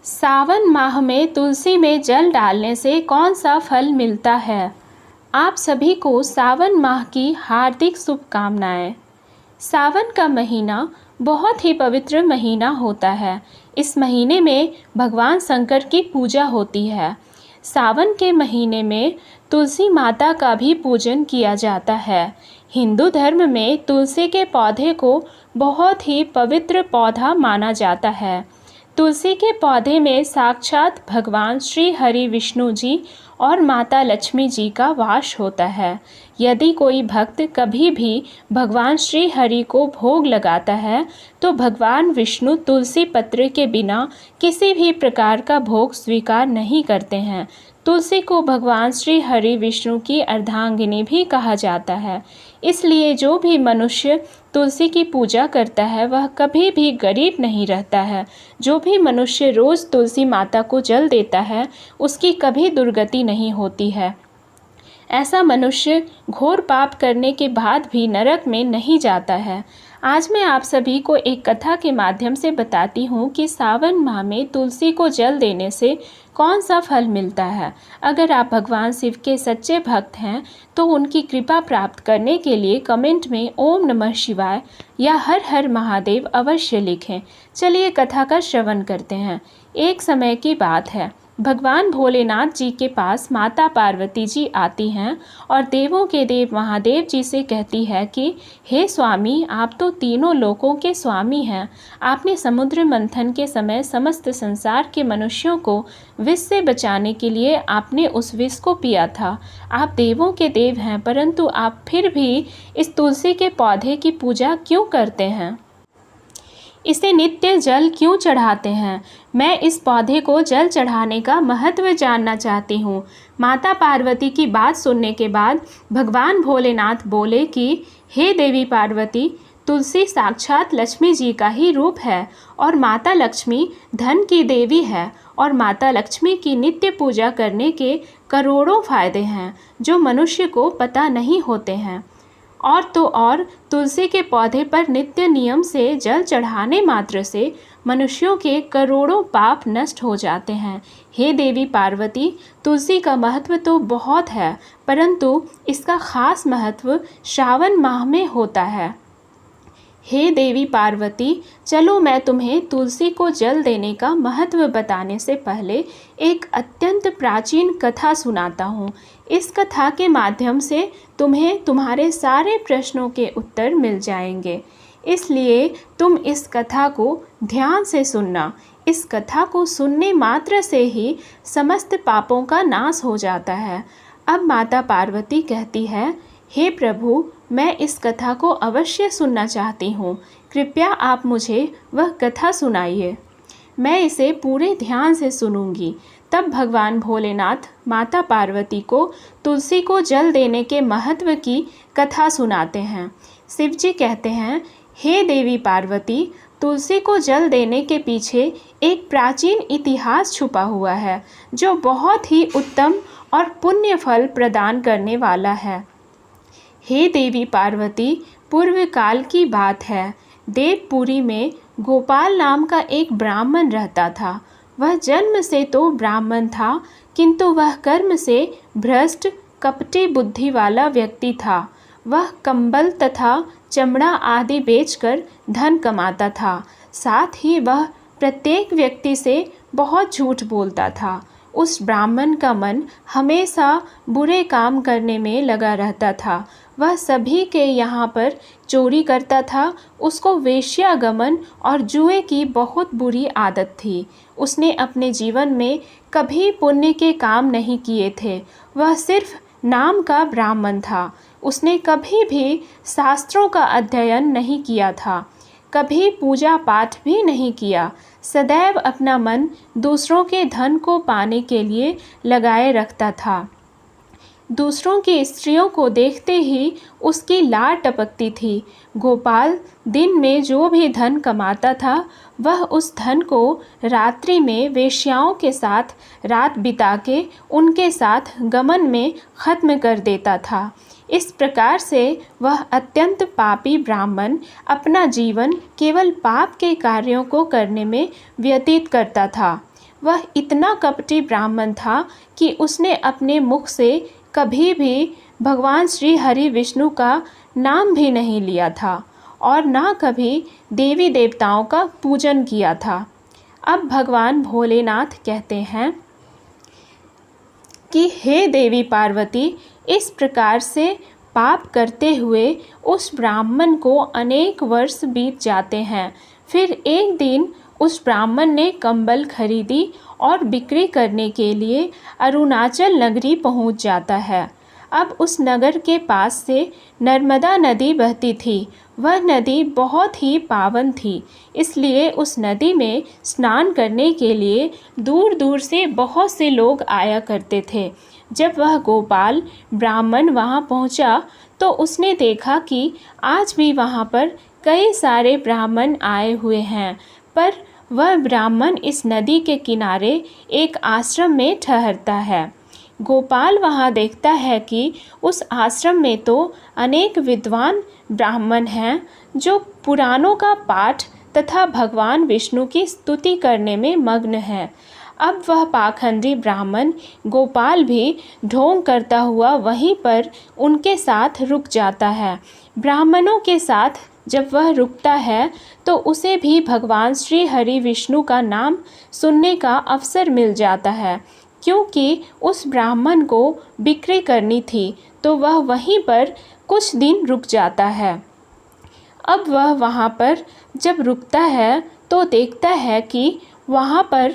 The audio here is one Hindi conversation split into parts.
सावन माह में तुलसी में जल डालने से कौन सा फल मिलता है? आप सभी को सावन माह की हार्दिक शुभकामनाएं। सावन का महीना बहुत ही पवित्र महीना होता है। इस महीने में भगवान शंकर की पूजा होती है। सावन के महीने में तुलसी माता का भी पूजन किया जाता है। हिंदू धर्म में तुलसी के पौधे को बहुत ही पवित्र पौधा माना जाता है। तुलसी के पौधे में साक्षात भगवान श्री हरि विष्णु जी और माता लक्ष्मी जी का वास होता है। यदि कोई भक्त कभी भी भगवान श्री हरि को भोग लगाता है तो भगवान विष्णु तुलसी पत्र के बिना किसी भी प्रकार का भोग स्वीकार नहीं करते हैं। तुलसी को भगवान श्री हरि विष्णु की अर्धांगिनी भी कहा जाता है। इसलिए जो भी मनुष्य तुलसी की पूजा करता है वह कभी भी गरीब नहीं रहता है। जो भी मनुष्य रोज़ तुलसी माता को जल देता है उसकी कभी दुर्गति नहीं होती है। ऐसा मनुष्य घोर पाप करने के बाद भी नरक में नहीं जाता है। आज मैं आप सभी को एक कथा के माध्यम से बताती हूँ कि सावन माह में तुलसी को जल देने से कौन सा फल मिलता है। अगर आप भगवान शिव के सच्चे भक्त हैं तो उनकी कृपा प्राप्त करने के लिए कमेंट में ओम नमः शिवाय या हर हर महादेव अवश्य लिखें। चलिए कथा का श्रवण करते हैं। एक समय की बात है, भगवान भोलेनाथ जी के पास माता पार्वती जी आती हैं और देवों के देव महादेव जी से कहती है कि हे स्वामी, आप तो तीनों लोकों के स्वामी हैं। आपने समुद्र मंथन के समय समस्त संसार के मनुष्यों को विष से बचाने के लिए आपने उस विष को पिया था। आप देवों के देव हैं, परंतु आप फिर भी इस तुलसी के पौधे की पूजा क्यों करते हैं? इसे नित्य जल क्यों चढ़ाते हैं? मैं इस पौधे को जल चढ़ाने का महत्व जानना चाहती हूँ। माता पार्वती की बात सुनने के बाद भगवान भोलेनाथ बोले कि हे देवी पार्वती, तुलसी साक्षात लक्ष्मी जी का ही रूप है और माता लक्ष्मी धन की देवी है और माता लक्ष्मी की नित्य पूजा करने के करोड़ों फायदे हैं जो मनुष्य को पता नहीं होते हैं। और तो और तुलसी के पौधे पर नित्य नियम से जल चढ़ाने मात्र से मनुष्यों के करोड़ों पाप नष्ट हो जाते हैं। हे देवी पार्वती, तुलसी का महत्व तो बहुत है, परंतु इसका खास महत्व श्रावण माह में होता है। हे देवी पार्वती, चलो मैं तुम्हें तुलसी को जल देने का महत्व बताने से पहले एक अत्यंत प्राचीन कथा सुनाता हूँ। इस कथा के माध्यम से तुम्हें तुम्हारे सारे प्रश्नों के उत्तर मिल जाएंगे, इसलिए तुम इस कथा को ध्यान से सुनना। इस कथा को सुनने मात्र से ही समस्त पापों का नाश हो जाता है। अब माता पार्वती कहती है, हे प्रभु, मैं इस कथा को अवश्य सुनना चाहती हूँ। कृपया आप मुझे वह कथा सुनाइए, मैं इसे पूरे ध्यान से सुनूंगी। तब भगवान भोलेनाथ माता पार्वती को तुलसी को जल देने के महत्व की कथा सुनाते हैं। शिव जी कहते हैं, हे देवी पार्वती, तुलसी को जल देने के पीछे एक प्राचीन इतिहास छुपा हुआ है जो बहुत ही उत्तम और पुण्य फल प्रदान करने वाला है। हे देवी पार्वती, पूर्व काल की बात है। देवपुरी में गोपाल नाम का एक ब्राह्मण रहता था। वह जन्म से तो ब्राह्मण था, किंतु वह कर्म से भ्रष्ट कपटी बुद्धि वाला व्यक्ति था। वह कंबल तथा चमड़ा आदि बेचकर धन कमाता था। साथ ही वह प्रत्येक व्यक्ति से बहुत झूठ बोलता था। उस ब्राह्मण का मन हमेशा बुरे काम करने में लगा रहता था। वह सभी के यहाँ पर चोरी करता था। उसको वेश्यागमन और जुए की बहुत बुरी आदत थी। उसने अपने जीवन में कभी पुण्य के काम नहीं किए थे। वह सिर्फ नाम का ब्राह्मण था। उसने कभी भी शास्त्रों का अध्ययन नहीं किया था, कभी पूजा पाठ भी नहीं किया। सदैव अपना मन दूसरों के धन को पाने के लिए लगाए रखता था। दूसरों की स्त्रियों को देखते ही उसकी लार टपकती थी। गोपाल दिन में जो भी धन कमाता था वह उस धन को रात्रि में वेश्याओं के साथ रात बिता के उनके साथ गमन में खत्म कर देता था। इस प्रकार से वह अत्यंत पापी ब्राह्मण अपना जीवन केवल पाप के कार्यों को करने में व्यतीत करता था। वह इतना कपटी ब्राह्मण था कि उसने अपने मुख से कभी भी भगवान श्री हरि विष्णु का नाम भी नहीं लिया था और ना कभी देवी देवताओं का पूजन किया था। अब भगवान भोलेनाथ कहते हैं कि हे देवी पार्वती, इस प्रकार से पाप करते हुए उस ब्राह्मण को अनेक वर्ष बीत जाते हैं। फिर एक दिन उस ब्राह्मण ने कंबल खरीदी और बिक्री करने के लिए अरुणाचल नगरी पहुंच जाता है। अब उस नगर के पास से नर्मदा नदी बहती थी। वह नदी बहुत ही पावन थी, इसलिए उस नदी में स्नान करने के लिए दूर दूर से बहुत से लोग आया करते थे। जब वह गोपाल ब्राह्मण वहाँ पहुँचा तो उसने देखा कि आज भी वहाँ पर कई सारे ब्राह्मण आए हुए हैं, पर वह ब्राह्मण इस नदी के किनारे एक आश्रम में ठहरता है। गोपाल वहाँ देखता है कि उस आश्रम में तो अनेक विद्वान ब्राह्मण हैं जो पुराणों का पाठ तथा भगवान विष्णु की स्तुति करने में मग्न हैं। अब वह पाखंडी ब्राह्मण गोपाल भी ढोंग करता हुआ वहीं पर उनके साथ रुक जाता है। ब्राह्मणों के साथ जब वह रुकता है तो उसे भी भगवान श्री हरि विष्णु का नाम सुनने का अवसर मिल जाता है। क्योंकि उस ब्राह्मण को बिक्री करनी थी तो वह वहीं पर कुछ दिन रुक जाता है। अब वह वहाँ पर जब रुकता है तो देखता है कि वहाँ पर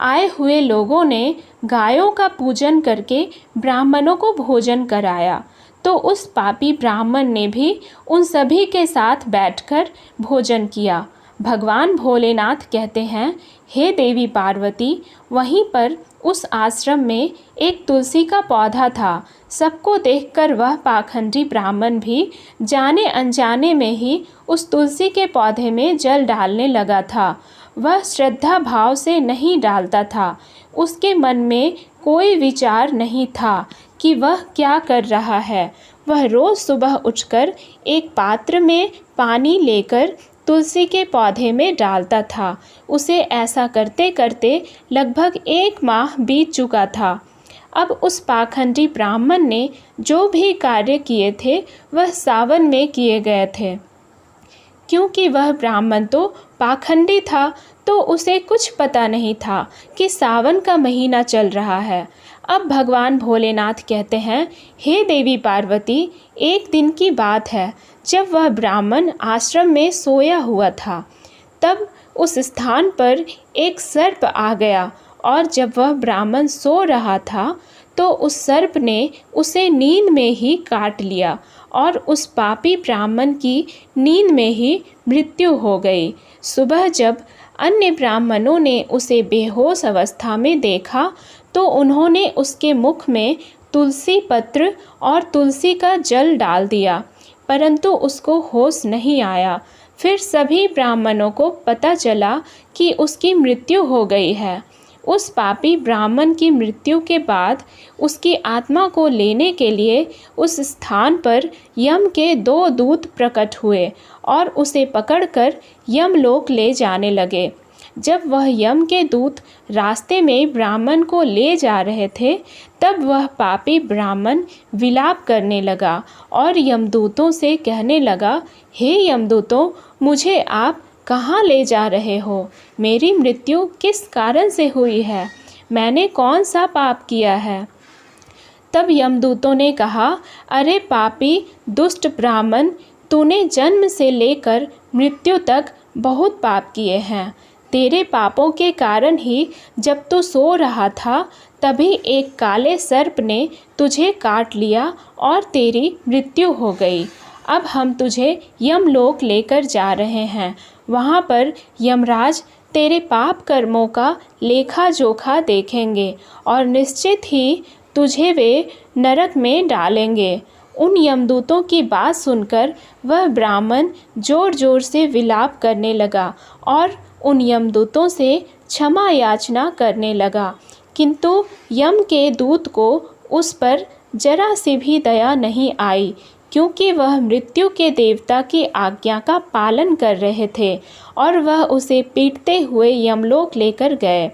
आए हुए लोगों ने गायों का पूजन करके ब्राह्मणों को भोजन कराया। तो उस पापी ब्राह्मण ने भी उन सभी के साथ बैठकर भोजन किया। भगवान भोलेनाथ कहते हैं, हे देवी पार्वती, वहीं पर उस आश्रम में एक तुलसी का पौधा था। सबको देखकर वह पाखंडी ब्राह्मण भी जाने अनजाने में ही उस तुलसी के पौधे में जल डालने लगा था। वह श्रद्धा भाव से नहीं डालता था। उसके मन में कोई विचार नहीं था कि वह क्या कर रहा है। वह रोज़ सुबह उठकर एक पात्र में पानी लेकर तुलसी के पौधे में डालता था। उसे ऐसा करते करते लगभग 1 माह बीत चुका था। अब उस पाखंडी ब्राह्मण ने जो भी कार्य किए थे वह सावन में किए गए थे। क्योंकि वह ब्राह्मण तो पाखंडी था तो उसे कुछ पता नहीं था कि सावन का महीना चल रहा है। अब भगवान भोलेनाथ कहते हैं, हे देवी पार्वती, एक दिन की बात है जब वह ब्राह्मण आश्रम में सोया हुआ था। तब उस स्थान पर एक सर्प आ गया और जब वह ब्राह्मण सो रहा था तो उस सर्प ने उसे नींद में ही काट लिया और उस पापी ब्राह्मण की नींद में ही मृत्यु हो गई। सुबह जब अन्य ब्राह्मणों ने उसे बेहोश अवस्था में देखा तो उन्होंने उसके मुख में तुलसी पत्र और तुलसी का जल डाल दिया, परंतु उसको होश नहीं आया। फिर सभी ब्राह्मणों को पता चला कि उसकी मृत्यु हो गई है। उस पापी ब्राह्मण की मृत्यु के बाद उसकी आत्मा को लेने के लिए उस स्थान पर यम के 2 दूत प्रकट हुए और उसे पकड़कर यमलोक ले जाने लगे। जब वह यम के दूत रास्ते में ब्राह्मण को ले जा रहे थे तब वह पापी ब्राह्मण विलाप करने लगा और यमदूतों से कहने लगा, हे यमदूतों, मुझे आप कहाँ ले जा रहे हो? मेरी मृत्यु किस कारण से हुई है? मैंने कौन सा पाप किया है? तब यमदूतों ने कहा, अरे पापी दुष्ट ब्राह्मण, तूने जन्म से लेकर मृत्यु तक बहुत पाप किए हैं। तेरे पापों के कारण ही जब तू सो रहा था तभी एक काले सर्प ने तुझे काट लिया और तेरी मृत्यु हो गई। अब हम तुझे यमलोक लेकर जा रहे हैं। वहाँ पर यमराज तेरे पाप कर्मों का लेखा जोखा देखेंगे और निश्चित ही तुझे वे नरक में डालेंगे। उन यमदूतों की बात सुनकर वह ब्राह्मण जोर जोर से विलाप करने लगा और उन यमदूतों से क्षमा याचना करने लगा, किंतु यम के दूत को उस पर जरा सी भी दया नहीं आई, क्योंकि वह मृत्यु के देवता की आज्ञा का पालन कर रहे थे और वह उसे पीटते हुए यमलोक लेकर गए।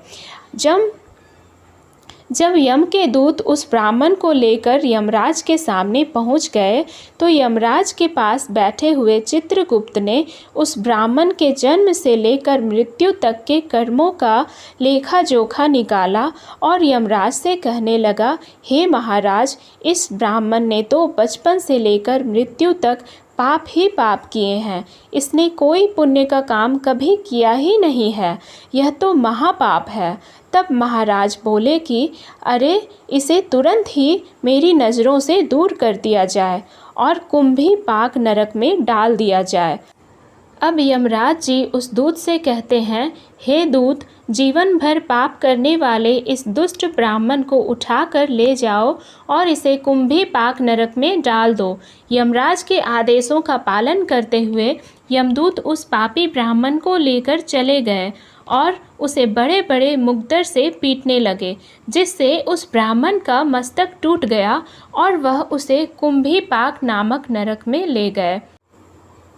जब यम के दूत उस ब्राह्मण को लेकर यमराज के सामने पहुंच गए तो यमराज के पास बैठे हुए चित्रगुप्त ने उस ब्राह्मण के जन्म से लेकर मृत्यु तक के कर्मों का लेखा जोखा निकाला और यमराज से कहने लगा, हे महाराज, इस ब्राह्मण ने तो बचपन से लेकर मृत्यु तक पाप ही पाप किए हैं। इसने कोई पुण्य का काम कभी किया ही नहीं है। यह तो महापाप है। तब महाराज बोले कि अरे, इसे तुरंत ही मेरी नज़रों से दूर कर दिया जाए और कुंभी पाक नरक में डाल दिया जाए। अब यमराज जी उस दूत से कहते हैं, हे दूत, जीवन भर पाप करने वाले इस दुष्ट ब्राह्मण को उठाकर ले जाओ और इसे कुंभी पाक नरक में डाल दो। यमराज के आदेशों का पालन करते हुए यमदूत उस पापी ब्राह्मण को लेकर चले गए और उसे बड़े बड़े मुक्दर से पीटने लगे, जिससे उस ब्राह्मण का मस्तक टूट गया और वह उसे कुंभी पाक नामक नरक में ले गए।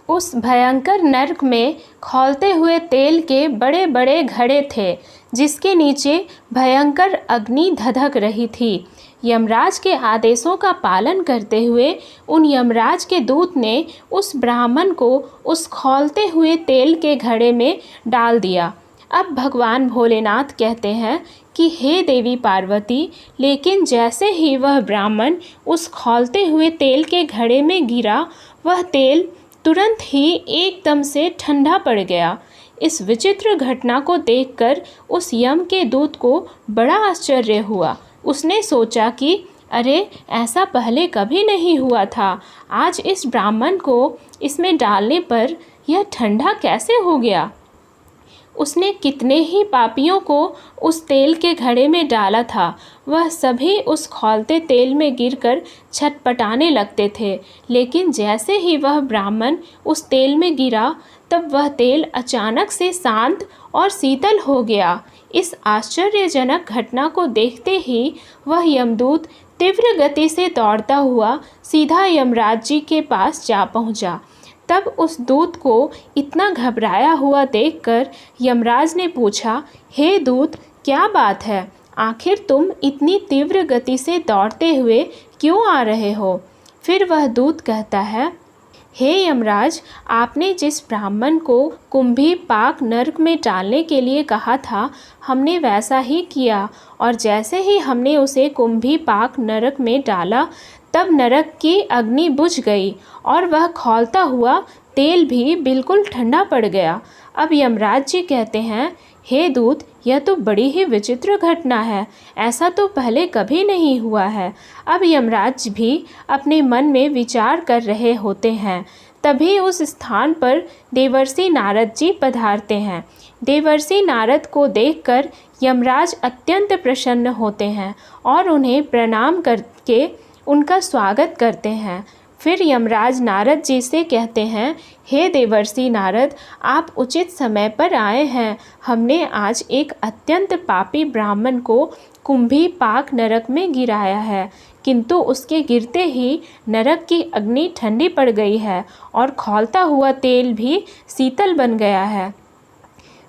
उस भयंकर नरक में खौलते हुए तेल के बड़े बड़े घड़े थे, जिसके नीचे भयंकर अग्नि धधक रही थी। यमराज के आदेशों का पालन करते हुए उन यमराज के दूत ने उस ब्राह्मण को उस खौलते हुए तेल के घड़े में डाल दिया। अब भगवान भोलेनाथ कहते हैं कि हे देवी पार्वती, लेकिन जैसे ही वह ब्राह्मण उस खौलते हुए तेल के घड़े में गिरा, वह तेल तुरंत ही एकदम से ठंडा पड़ गया। इस विचित्र घटना को देखकर उस यम के दूत को बड़ा आश्चर्य हुआ। उसने सोचा कि अरे, ऐसा पहले कभी नहीं हुआ था। आज इस ब्राह्मण को इसमें डालने पर यह ठंडा कैसे हो गया? उसने कितने ही पापियों को उस तेल के घड़े में डाला था। वह सभी उस खौलते तेल में गिरकर छटपटाने लगते थे, लेकिन जैसे ही वह ब्राह्मण उस तेल में गिरा, तब वह तेल अचानक से शांत और शीतल हो गया। इस आश्चर्यजनक घटना को देखते ही वह यमदूत तीव्र गति से दौड़ता हुआ सीधा यमराज जी के पास जा पहुंचा। तब उस दूत को इतना घबराया हुआ देखकर यमराज ने पूछा, हे दूत, क्या बात है? आखिर तुम इतनी तीव्र गति से दौड़ते हुए क्यों आ रहे हो? फिर वह दूत कहता है, हे यमराज, आपने जिस ब्राह्मण को कुंभी पाक नरक में डालने के लिए कहा था, हमने वैसा ही किया और जैसे ही हमने उसे कुंभी पाक नरक में डाला, तब नरक की अग्नि बुझ गई और वह खौलता हुआ तेल भी बिल्कुल ठंडा पड़ गया। अब यमराज जी कहते हैं, हे दूत, यह तो बड़ी ही विचित्र घटना है। ऐसा तो पहले कभी नहीं हुआ है। अब यमराज भी अपने मन में विचार कर रहे होते हैं। तभी उस स्थान पर देवर्षि नारद जी पधारते हैं। देवर्षि नारद को देखकर यमराज अत्यंत प्रसन्न होते हैं और उन्हें प्रणाम करके उनका स्वागत करते हैं। फिर यमराज नारद जी से कहते हैं, हे देवर्षि नारद, आप उचित समय पर आए हैं। हमने आज एक अत्यंत पापी ब्राह्मण को कुंभी पाक नरक में गिराया है, किंतु उसके गिरते ही नरक की अग्नि ठंडी पड़ गई है और खौलता हुआ तेल भी शीतल बन गया है।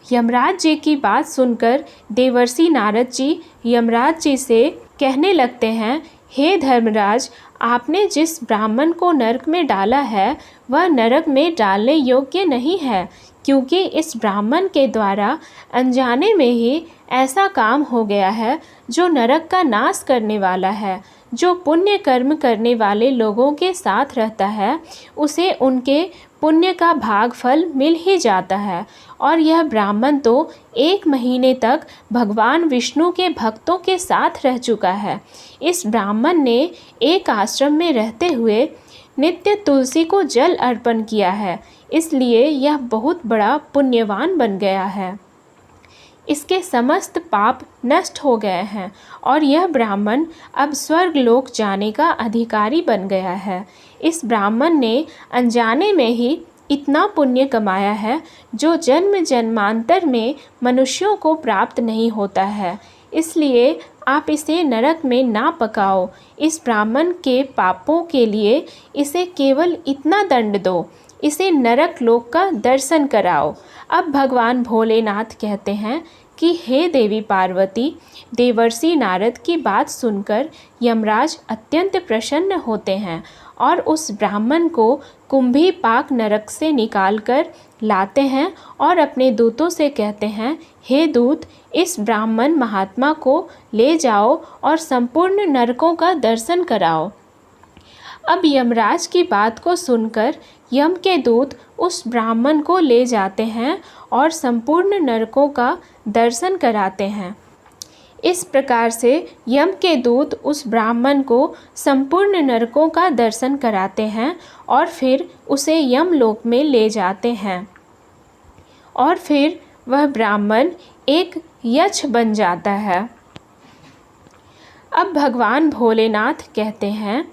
यमराज जी की बात सुनकर देवर्षि नारद जी यमराज जी से कहने लगते हैं, हे धर्मराज, आपने जिस ब्राह्मण को नरक में डाला है, वह नरक में डालने योग्य नहीं है, क्योंकि इस ब्राह्मण के द्वारा अनजाने में ही ऐसा काम हो गया है जो नरक का नाश करने वाला है। जो पुण्य कर्म करने वाले लोगों के साथ रहता है, उसे उनके पुण्य का भागफल मिल ही जाता है। और यह ब्राह्मण तो 1 महीने तक भगवान विष्णु के भक्तों के साथ रह चुका है। इस ब्राह्मण ने एक आश्रम में रहते हुए नित्य तुलसी को जल अर्पण किया है, इसलिए यह बहुत बड़ा पुण्यवान बन गया है। इसके समस्त पाप नष्ट हो गए हैं और यह ब्राह्मण अब स्वर्गलोक जाने का अधिकारी बन गया है। इस ब्राह्मण ने अनजाने में ही इतना पुण्य कमाया है जो जन्म जन्मांतर में मनुष्यों को प्राप्त नहीं होता है। इसलिए आप इसे नरक में ना पकाओ। इस ब्राह्मण के पापों के लिए इसे केवल इतना दंड दो, इसे नरक लोक का दर्शन कराओ। अब भगवान भोलेनाथ कहते हैं कि हे देवी पार्वती, देवर्षि नारद की बात सुनकर यमराज अत्यंत प्रसन्न होते हैं और उस ब्राह्मण को कुंभी पाक नरक से निकालकर लाते हैं और अपने दूतों से कहते हैं, हे दूत, इस ब्राह्मण महात्मा को ले जाओ और संपूर्ण नरकों का दर्शन कराओ। अब यमराज की बात को सुनकर यम के दूत उस ब्राह्मण को ले जाते हैं और संपूर्ण नरकों का दर्शन कराते हैं। इस प्रकार से यम के दूत उस ब्राह्मण को संपूर्ण नरकों का दर्शन कराते हैं और फिर उसे यमलोक में ले जाते हैं और फिर वह ब्राह्मण एक यक्ष बन जाता है। अब भगवान भोलेनाथ कहते हैं,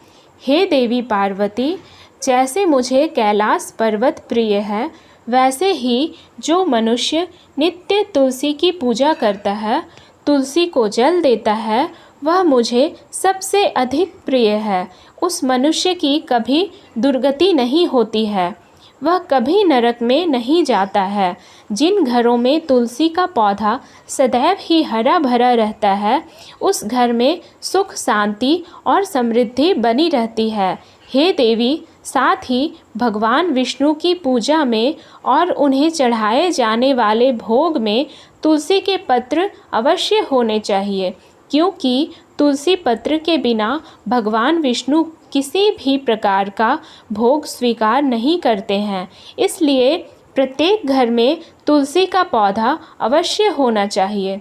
हे देवी पार्वती, जैसे मुझे कैलाश पर्वत प्रिय है, वैसे ही जो मनुष्य नित्य तुलसी की पूजा करता है, तुलसी को जल देता है, वह मुझे सबसे अधिक प्रिय है। उस मनुष्य की कभी दुर्गति नहीं होती है, वह कभी नरक में नहीं जाता है। जिन घरों में तुलसी का पौधा सदैव ही हरा भरा रहता है, उस घर में सुख, शांति और समृद्धि बनी रहती है। हे देवी, साथ ही भगवान विष्णु की पूजा में और उन्हें चढ़ाए जाने वाले भोग में तुलसी के पत्र अवश्य होने चाहिए, क्योंकि तुलसी पत्र के बिना भगवान विष्णु किसी भी प्रकार का भोग स्वीकार नहीं करते हैं। इसलिए प्रत्येक घर में तुलसी का पौधा अवश्य होना चाहिए।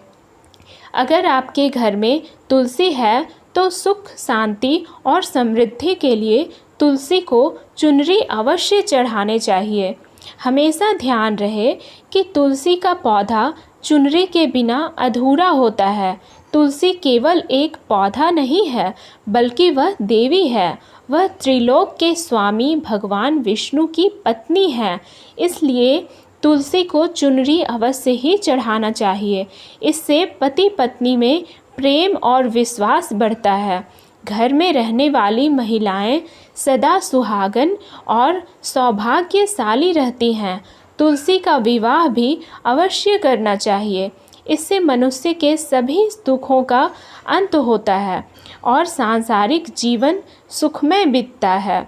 अगर आपके घर में तुलसी है तो सुख, शांति और समृद्धि के लिए तुलसी को चुनरी अवश्य चढ़ाने चाहिए। हमेशा ध्यान रहे कि तुलसी का पौधा चुनरी के बिना अधूरा होता है। तुलसी केवल एक पौधा नहीं है, बल्कि वह देवी है। वह त्रिलोक के स्वामी भगवान विष्णु की पत्नी है। इसलिए तुलसी को चुनरी अवश्य ही चढ़ाना चाहिए। इससे पति पत्नी में प्रेम और विश्वास बढ़ता है। घर में रहने वाली महिलाएं सदा सुहागन और सौभाग्यशाली रहती हैं। तुलसी का विवाह भी अवश्य करना चाहिए। इससे मनुष्य के सभी दुखों का अंत होता है और सांसारिक जीवन सुखमय बीतता है।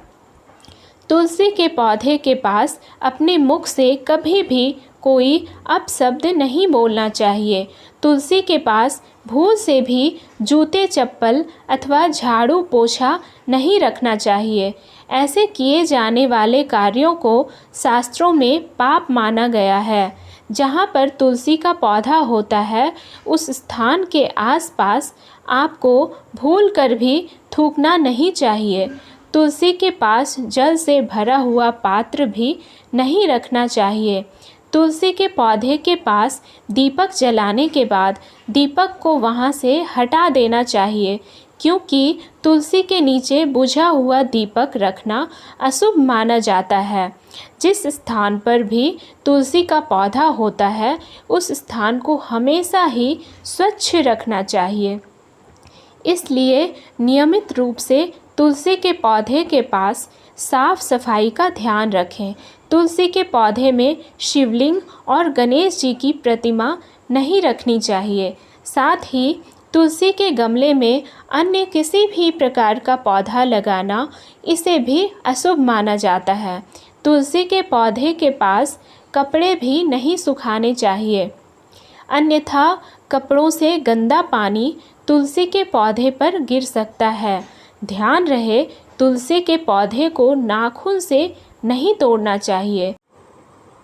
तुलसी के पौधे के पास अपने मुख से कभी भी कोई अपशब्द नहीं बोलना चाहिए। तुलसी के पास भूल से भी जूते, चप्पल अथवा झाड़ू पोछा नहीं रखना चाहिए। ऐसे किए जाने वाले कार्यों को शास्त्रों में पाप माना गया है। जहाँ पर तुलसी का पौधा होता है, उस स्थान के आसपास आपको भूल कर भी थूकना नहीं चाहिए। तुलसी के पास जल से भरा हुआ पात्र भी नहीं रखना चाहिए। तुलसी के पौधे के पास दीपक जलाने के बाद दीपक को वहाँ से हटा देना चाहिए, क्योंकि तुलसी के नीचे बुझा हुआ दीपक रखना अशुभ माना जाता है। जिस स्थान पर भी तुलसी का पौधा होता है, उस स्थान को हमेशा ही स्वच्छ रखना चाहिए। इसलिए नियमित रूप से तुलसी के पौधे के पास साफ सफाई का ध्यान रखें। तुलसी के पौधे में शिवलिंग और गणेश जी की प्रतिमा नहीं रखनी चाहिए। साथ ही तुलसी के गमले में अन्य किसी भी प्रकार का पौधा लगाना, इसे भी अशुभ माना जाता है। तुलसी के पौधे के पास कपड़े भी नहीं सुखाने चाहिए, अन्यथा कपड़ों से गंदा पानी तुलसी के पौधे पर गिर सकता है। ध्यान रहे, तुलसी के पौधे को नाखून से नहीं तोड़ना चाहिए,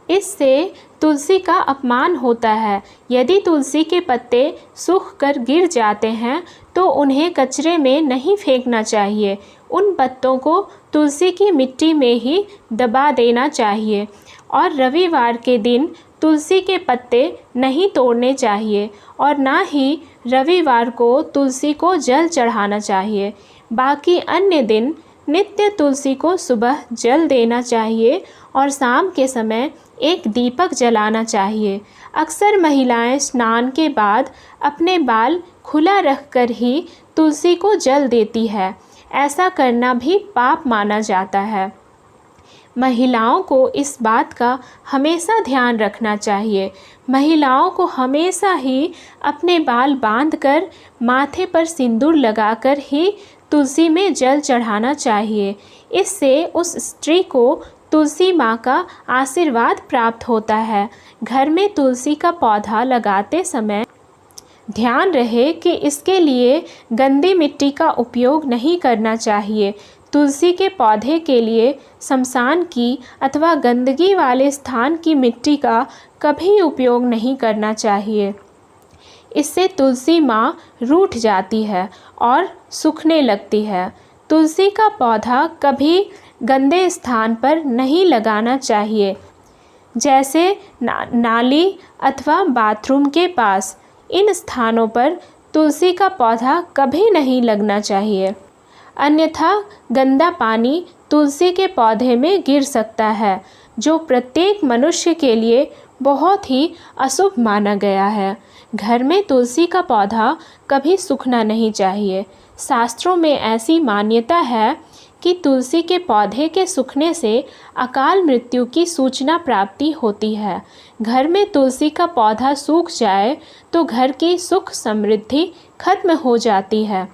इससे तुलसी का अपमान होता है। यदि तुलसी के पत्ते सूख कर गिर जाते हैं तो उन्हें कचरे में नहीं फेंकना चाहिए। उन पत्तों को तुलसी की मिट्टी में ही दबा देना चाहिए और रविवार के दिन तुलसी के पत्ते नहीं तोड़ने चाहिए और ना ही रविवार को तुलसी को जल चढ़ाना चाहिए। बाकी अन्य दिन नित्य तुलसी को सुबह जल देना चाहिए और शाम के समय एक दीपक जलाना चाहिए। अक्सर महिलाएं स्नान के बाद अपने बाल खुला रखकर ही तुलसी को जल देती है। ऐसा करना भी पाप माना जाता है। महिलाओं को इस बात का हमेशा ध्यान रखना चाहिए। महिलाओं को हमेशा ही अपने बाल बांधकर माथे पर सिंदूर लगाकर ही तुलसी में जल चढ़ाना चाहिए। इससे उस स्त्री को तुलसी माँ का आशीर्वाद प्राप्त होता है। घर में तुलसी का पौधा लगाते समय ध्यान रहे कि इसके लिए गंदी मिट्टी का उपयोग नहीं करना चाहिए। तुलसी के पौधे के लिए शमशान की अथवा गंदगी वाले स्थान की मिट्टी का कभी उपयोग नहीं करना चाहिए। इससे तुलसी माँ रूठ जाती है और सूखने लगती है। तुलसी का पौधा कभी गंदे स्थान पर नहीं लगाना चाहिए, जैसे नाली अथवा बाथरूम के पास। इन स्थानों पर तुलसी का पौधा कभी नहीं लगना चाहिए, अन्यथा गंदा पानी तुलसी के पौधे में गिर सकता है, जो प्रत्येक मनुष्य के लिए बहुत ही अशुभ माना गया है। घर में तुलसी का पौधा कभी सूखना नहीं चाहिए। शास्त्रों में ऐसी मान्यता है कि तुलसी के पौधे के सूखने से अकाल मृत्यु की सूचना प्राप्ति होती है। घर में तुलसी का पौधा सूख जाए तो घर की सुख समृद्धि खत्म हो जाती है।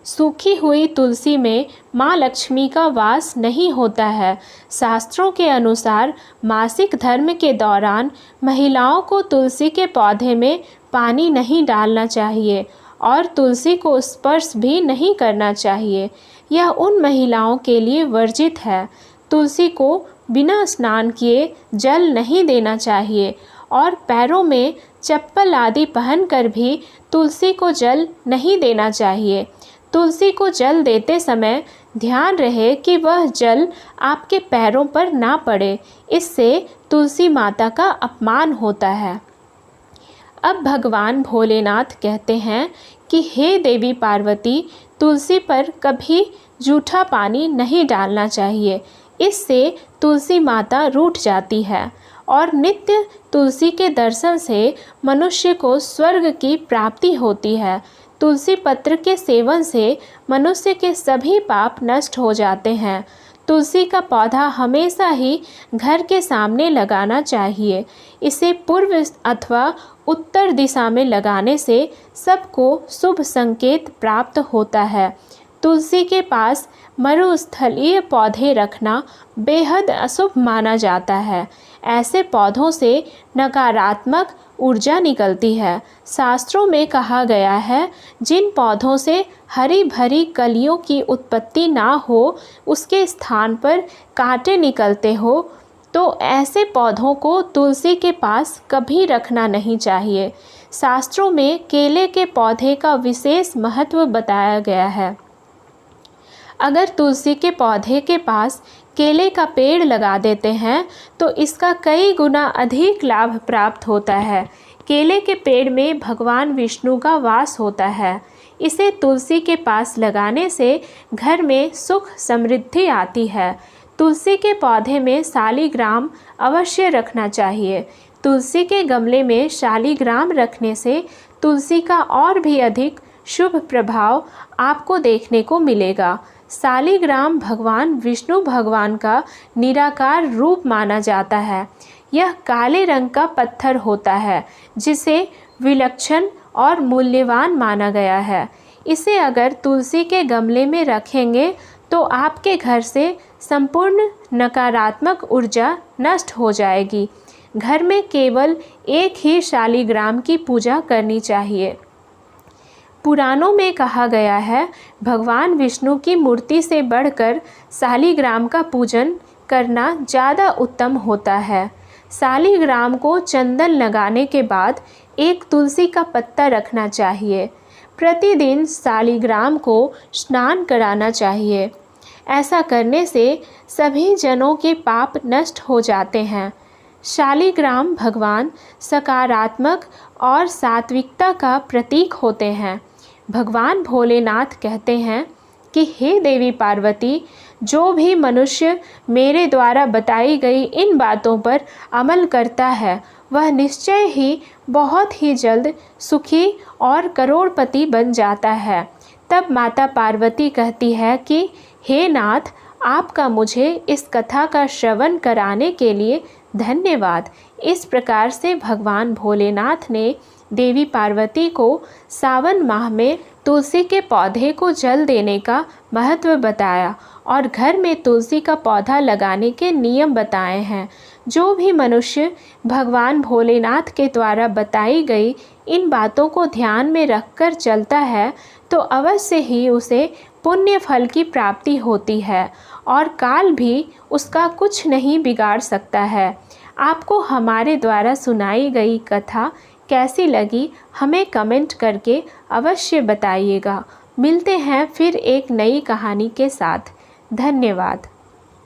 सूखी हुई तुलसी में माँ लक्ष्मी का वास नहीं होता है। शास्त्रों के अनुसार मासिक धर्म के दौरान महिलाओं को तुलसी के पौधे में पानी नहीं डालना चाहिए और तुलसी को स्पर्श भी नहीं करना चाहिए। यह उन महिलाओं के लिए वर्जित है। तुलसी को बिना स्नान किए जल नहीं देना चाहिए और पैरों में चप्पल आदि पहनकर भी तुलसी को जल नहीं देना चाहिए। तुलसी को जल देते समय ध्यान रहे कि वह जल आपके पैरों पर ना पड़े, इससे तुलसी माता का अपमान होता है। अब भगवान भोलेनाथ कहते हैं कि हे देवी पार्वती, तुलसी पर कभी जूठा पानी नहीं डालना चाहिए, इससे तुलसी माता रूठ जाती है और नित्य तुलसी के दर्शन से मनुष्य को स्वर्ग की प्राप्ति होती है। तुलसी पत्र के सेवन से मनुष्य के सभी पाप नष्ट हो जाते हैं। तुलसी का पौधा हमेशा ही घर के सामने लगाना चाहिए। इसे पूर्व अथवा उत्तर दिशा में लगाने से सबको शुभ संकेत प्राप्त होता है। तुलसी के पास मरुस्थलीय पौधे रखना बेहद अशुभ माना जाता है। ऐसे पौधों से नकारात्मक ऊर्जा निकलती है। शास्त्रों में कहा गया है, जिन पौधों से हरी भरी कलियों की उत्पत्ति ना हो, उसके स्थान पर कांटे निकलते हो, तो ऐसे पौधों को तुलसी के पास कभी रखना नहीं चाहिए। शास्त्रों में केले के पौधे का विशेष महत्व बताया गया है। अगर तुलसी के पौधे के पास केले का पेड़ लगा देते हैं तो इसका कई गुना अधिक लाभ प्राप्त होता है। केले के पेड़ में भगवान विष्णु का वास होता है। इसे तुलसी के पास लगाने से घर में सुख समृद्धि आती है। तुलसी के पौधे में शालिग्राम अवश्य रखना चाहिए। तुलसी के गमले में शालिग्राम रखने से तुलसी का और भी अधिक शुभ प्रभाव आपको देखने को मिलेगा। शालिग्राम भगवान विष्णु भगवान का निराकार रूप माना जाता है। यह काले रंग का पत्थर होता है, जिसे विलक्षण और मूल्यवान माना गया है। इसे अगर तुलसी के गमले में रखेंगे तो आपके घर से संपूर्ण नकारात्मक ऊर्जा नष्ट हो जाएगी। घर में केवल एक ही शालिग्राम की पूजा करनी चाहिए। पुराणों में कहा गया है, भगवान विष्णु की मूर्ति से बढ़कर शालिग्राम का पूजन करना ज़्यादा उत्तम होता है। शालिग्राम को चंदन लगाने के बाद एक तुलसी का पत्ता रखना चाहिए। प्रतिदिन शालिग्राम को स्नान कराना चाहिए। ऐसा करने से सभी जनों के पाप नष्ट हो जाते हैं। शालिग्राम भगवान सकारात्मक और सात्विकता का प्रतीक होते हैं। भगवान भोलेनाथ कहते हैं कि हे देवी पार्वती, जो भी मनुष्य मेरे द्वारा बताई गई इन बातों पर अमल करता है वह निश्चय ही बहुत ही जल्द सुखी और करोड़पति बन जाता है। तब माता पार्वती कहती है कि हे नाथ, आपका मुझे इस कथा का श्रवण कराने के लिए धन्यवाद। इस प्रकार से भगवान भोलेनाथ ने देवी पार्वती को सावन माह में तुलसी के पौधे को जल देने का महत्व बताया और घर में तुलसी का पौधा लगाने के नियम बताए हैं। जो भी मनुष्य भगवान भोलेनाथ के द्वारा बताई गई इन बातों को ध्यान में रखकर चलता है तो अवश्य ही उसे पुण्य फल की प्राप्ति होती है और काल भी उसका कुछ नहीं बिगाड़ सकता है। आपको हमारे द्वारा सुनाई गई कथा कैसी लगी हमें कमेंट करके अवश्य बताइएगा। मिलते हैं फिर एक नई कहानी के साथ। धन्यवाद।